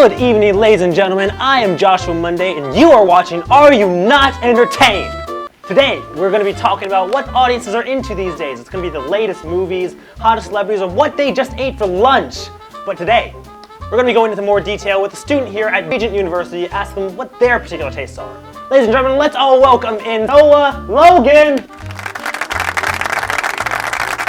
Good evening, ladies and gentlemen. I am Joshua Monday, and you are watching Are You Not Entertained? Today, we're going to be talking about what audiences are into these days. It's going to be the latest movies, hottest celebrities, or what they just ate for lunch. But today, we're going to be going into more detail with a student here at Regent University, ask them what their particular tastes are. Ladies and gentlemen, let's all welcome in Noah Logan.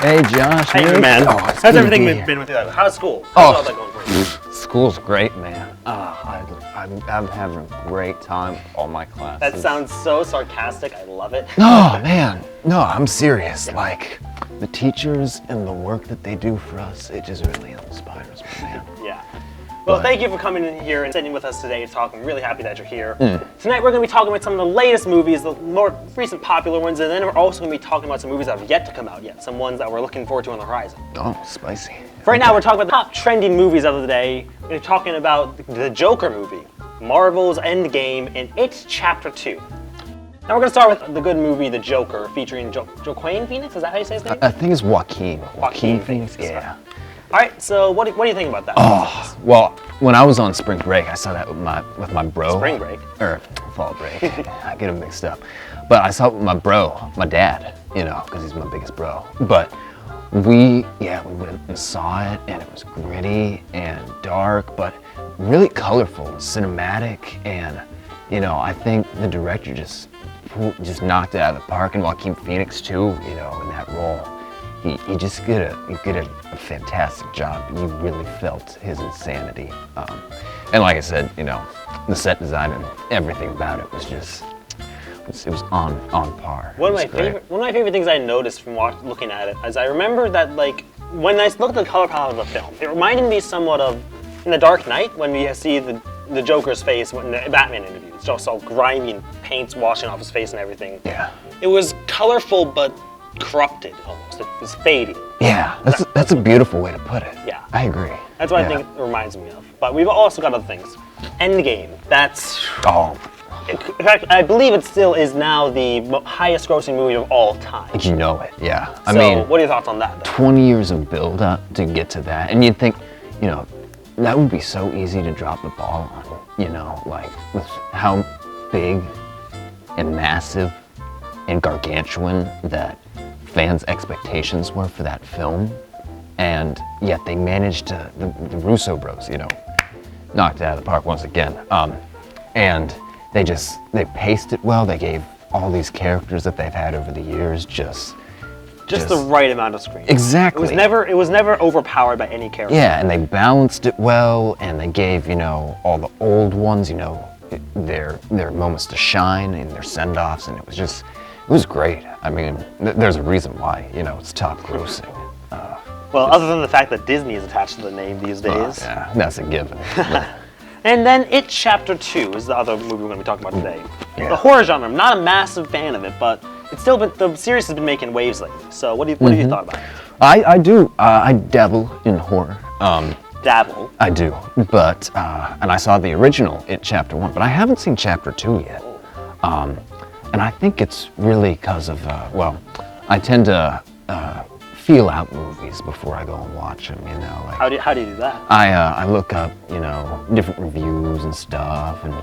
Hey, Josh. Hey, man. Oh, how's everything been with you? How's school? How's all that going for you? School's great, man. I'm having a great time with all my classes. That sounds so sarcastic. I love it. No, man. No, I'm serious. Like, the teachers and the work that they do for us, it just really inspires me, man. Yeah. Well, thank you for coming in here and sitting with us today to talk. I'm really happy that you're here. Tonight we're going to be talking about some of the latest movies, the more recent popular ones, and then we're also going to be talking about some movies that have yet to come out yet, some ones that we're looking forward to on the horizon. Oh, spicy. Right now we're talking about the top trending movies of the day. We're talking about the Joker movie, Marvel's Endgame, and It Chapter 2. Now we're going to start with the good movie, The Joker, featuring Joaquin Phoenix? Is that how you say his name? I think it's Joaquin. Joaquin Phoenix. Yeah. All right, so what do you think about that? Oh, well, when I was on spring break, I saw that with my bro. Spring break? Or fall break. I get them mixed up. But I saw it with my bro, my dad, because he's my biggest bro. But we went and saw it, and it was gritty and dark, but really colorful and cinematic. And, I think the director just knocked it out of the park, and Joaquin Phoenix too, in that role. He just did a fantastic job. You really felt his insanity. And like I said, the set design and everything about it was just, it was on par. One of my favorite things I noticed from looking at it is I remember that, like, when I looked at the color palette of the film, it reminded me somewhat of in The Dark Knight when we see the Joker's face in the Batman interview. It's just all grimy and paint's washing off his face and everything. Yeah. It was colorful but corrupted almost. It was fading. Yeah, that's a beautiful way to put it. Yeah. I agree. That's what I think it reminds me of. But we've also got other things. Endgame. That's... Oh. In fact, I believe it still is now the highest grossing movie of all time. You know it, yeah. I So, mean, what are your thoughts on that, though? 20 years of build-up to get to that. And you'd think, that would be so easy to drop the ball on, like with how big and massive and gargantuan that fans' expectations were for that film. And yet they managed to, the Russo bros, knocked it out of the park once again. And they paced it well. They gave all these characters that they've had over the years just the right amount of screen. Exactly. It was never overpowered by any character. Yeah, and they balanced it well, and they gave, all the old ones, their moments to shine and their send-offs, and it was great. I mean, there's a reason why, it's top grossing. Well, other than the fact that Disney is attached to the name these days. Yeah, that's a given. And then It Chapter 2 is the other movie we're going to be talking about today. Yeah. The horror genre, I'm not a massive fan of it, but the series has been making waves lately. So what have you thought about it? I do. I dabble in horror. Dabble? I do. But, and I saw the original It Chapter 1, but I haven't seen Chapter 2 yet. And I think it's really because of, I tend to feel out movies before I go and watch them, Like, How do you do that? I look up, different reviews and stuff, and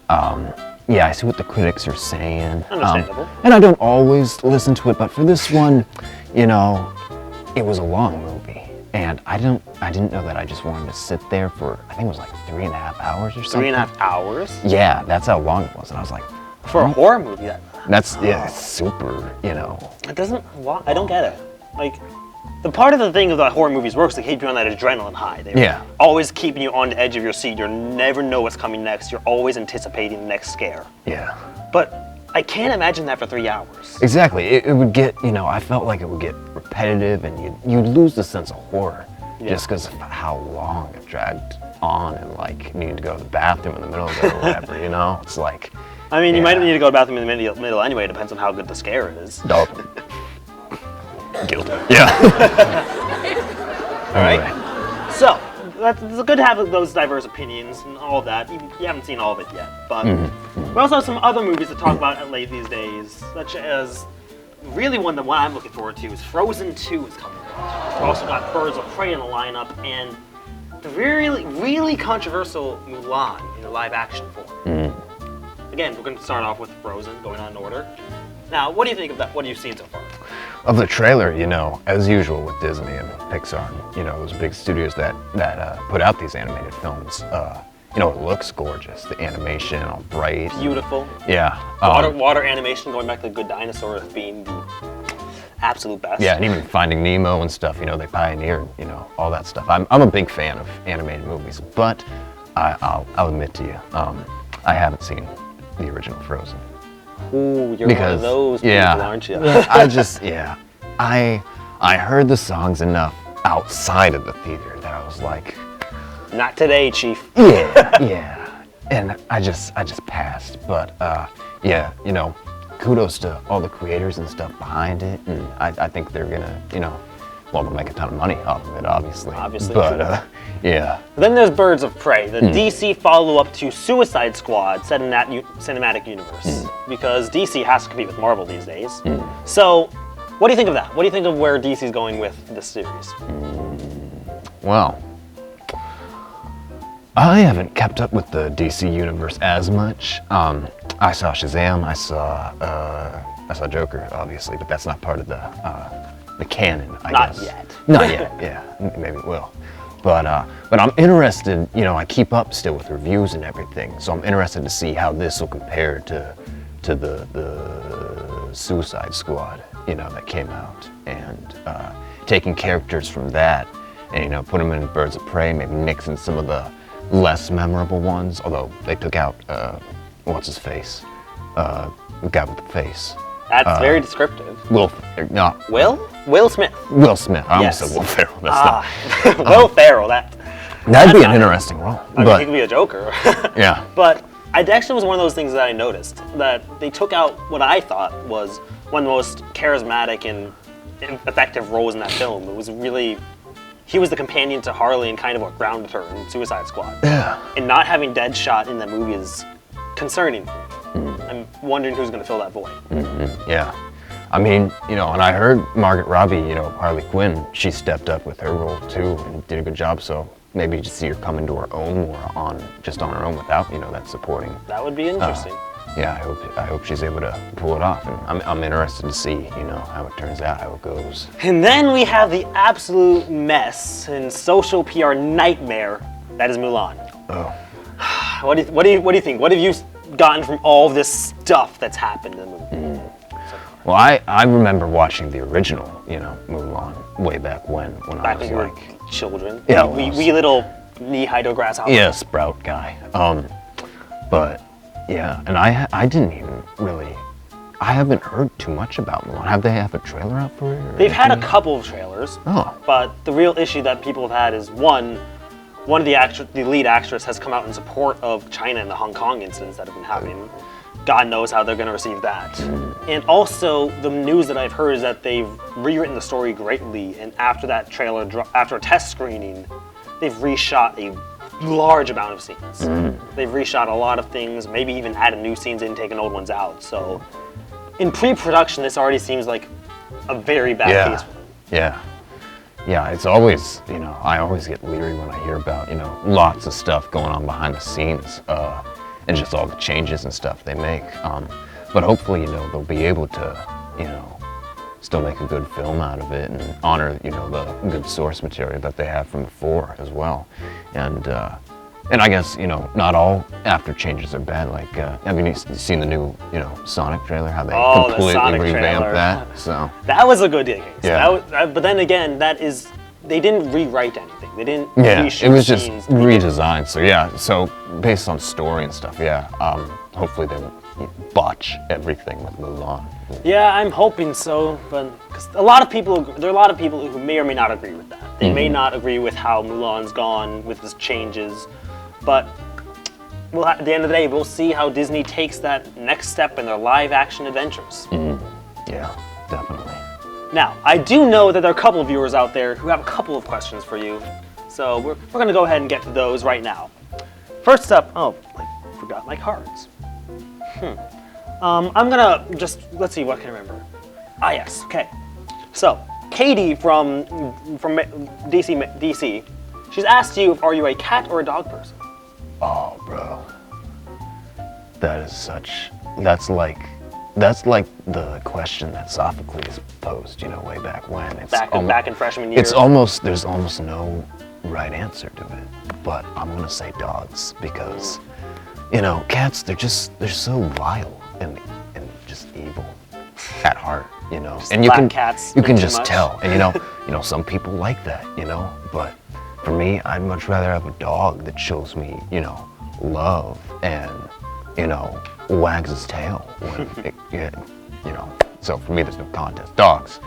I see what the critics are saying. Understandable. And I don't always listen to it, but for this one, it was a long movie, and I didn't know that I just wanted to sit there for, I think it was like 3.5 hours or something. 3.5 hours? Yeah, that's how long it was, and I was like, for a horror movie, that's super, It doesn't. I don't get it. Like, the part of the thing of the horror movies works to keep you on that adrenaline high. They're always keeping you on the edge of your seat. You never know what's coming next. You're always anticipating the next scare. Yeah. But I can't imagine that for 3 hours. Exactly. It would get, I felt like it would get repetitive, and you'd lose the sense of horror just because of how long it dragged on, and like needing to go to the bathroom in the middle of it or whatever. It's like. I mean, you might need to go to the bathroom in the middle anyway. It depends on how good the scare is. Nope. Guilty. Yeah. All right. So, it's good to have those diverse opinions and all that. You haven't seen all of it yet, but we also have some other movies to talk about late these days, such as really one that I'm looking forward to is Frozen 2 is coming out. We've also got Birds of Prey in the lineup, and the really controversial Mulan in a live action form. Again, we're going to start off with Frozen, going on in order. Now, what do you think of that? What have you seen so far? Of the trailer, as usual with Disney and Pixar, those big studios that put out these animated films, it looks gorgeous. The animation, all bright. Beautiful. Yeah. Water animation, going back to the Good Dinosaur theme, the absolute best. Yeah, and even Finding Nemo and stuff, they pioneered, all that stuff. I'm a big fan of animated movies, but I'll admit to you, I haven't seen the original Frozen. Ooh, you're one of those people, aren't you? I heard the songs enough outside of the theater that I was like, not today, Chief. Yeah. And I just passed. But kudos to all the creators and stuff behind it. And I think they're gonna, they'll make a ton of money off of it, obviously. But yeah. Then there's Birds of Prey, the DC follow-up to Suicide Squad set in that cinematic universe. Because DC has to compete with Marvel these days. So, what do you think of that? What do you think of where DC's going with this series? Well, I haven't kept up with the DC universe as much. I saw Shazam, I saw Joker, obviously, but that's not part of the canon, I guess. Not yet. Not yet, yeah. Maybe it will. But I'm interested, I keep up still with reviews and everything, so I'm interested to see how this will compare to the Suicide Squad, that came out, and taking characters from that and, put them in Birds of Prey, maybe mixing some of the less memorable ones, although they took out, what's his face? The guy with the face. That's very descriptive. Will Smith. Will Smith. I Yes. almost said Will Ferrell. That's not. Will Ferrell, That'd be an interesting role. I mean, he could be a Joker. Yeah. But it actually was one of those things that I noticed, that they took out what I thought was one of the most charismatic and effective roles in that film. It was really, he was the companion to Harley and kind of what grounded her in Suicide Squad. Yeah. And not having Deadshot in that movie is concerning. I'm wondering who's going to fill that void. Yeah. I mean, and I heard Margaret Robbie, Harley Quinn, she stepped up with her role too and did a good job, so maybe you just see her come into her own more on her own without, that supporting. That would be interesting. Yeah, I hope she's able to pull it off, and I'm interested to see, how it turns out, how it goes. And then we have the absolute mess and social PR nightmare that is Mulan. Oh. What do you think? What have you gotten from all of this stuff that's happened in the movie? Well, I remember watching the original, Mulan, way back when I was when we like were children. Yeah, we little knee-high to grasshopper. Yeah, sprout guy. But yeah, and I didn't even really. I haven't heard too much about Mulan. Have they have a trailer out for it? They've had a couple of trailers. Oh. But the real issue that people have had is one of the lead actress has come out in support of China and the Hong Kong incidents that have been happening. God knows how they're going to receive that. And also, the news that I've heard is that they've rewritten the story greatly, and after that trailer, after a test screening, they've reshot a large amount of scenes. They've reshot a lot of things, maybe even added new scenes in, taken old ones out. So, in pre-production, this already seems like a very bad case for them. Yeah. Yeah, it's always, I always get leery when I hear about, lots of stuff going on behind the scenes, and just all the changes and stuff they make. But hopefully, they'll be able to, still make a good film out of it and honor, the good source material that they have from before as well. And I guess, not all after changes are bad. Like, have you seen the new, Sonic trailer? How they completely revamped that? So that was a good case. Yeah. But then again, they didn't rewrite anything. They didn't reshoot it was just scenes. redesigned. So yeah, so based on story and stuff, hopefully they won't botch everything with Mulan. Yeah, I'm hoping so, but cause there are a lot of people who may or may not agree with that. They may not agree with how Mulan's gone with the changes, but at the end of the day, we'll see how Disney takes that next step in their live-action adventures. Yeah, definitely. Now, I do know that there are a couple of viewers out there who have a couple of questions for you, so we're going to go ahead and get to those right now. First up, I forgot my cards. I'm gonna let's see what I can remember. Yes, okay. So, Katie from DC She's asked you, are you a cat or a dog person? Oh, bro. That's like the question that Sophocles posed, way back when. It's Back in freshman year. There's almost no right answer to it. But I'm gonna say dogs because, cats, they're so vile and just evil at heart, and you can cats you can too just much. tell, and some people like that, but for me, I'd much rather have a dog that shows me, love and, wags his tail when so for me, there's no contest. Dogs,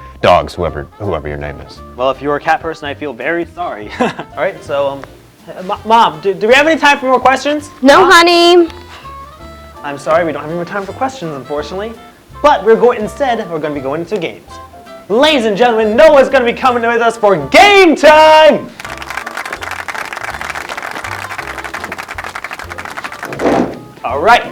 whoever your name is. Well, if you're a cat person, I feel very sorry. All right, so, Mom, do we have any time for more questions? No, honey. I'm sorry, we don't have any more time for questions, unfortunately. But we're going to be going into games. Ladies and gentlemen, Noah's going to be coming with us for game time! All right.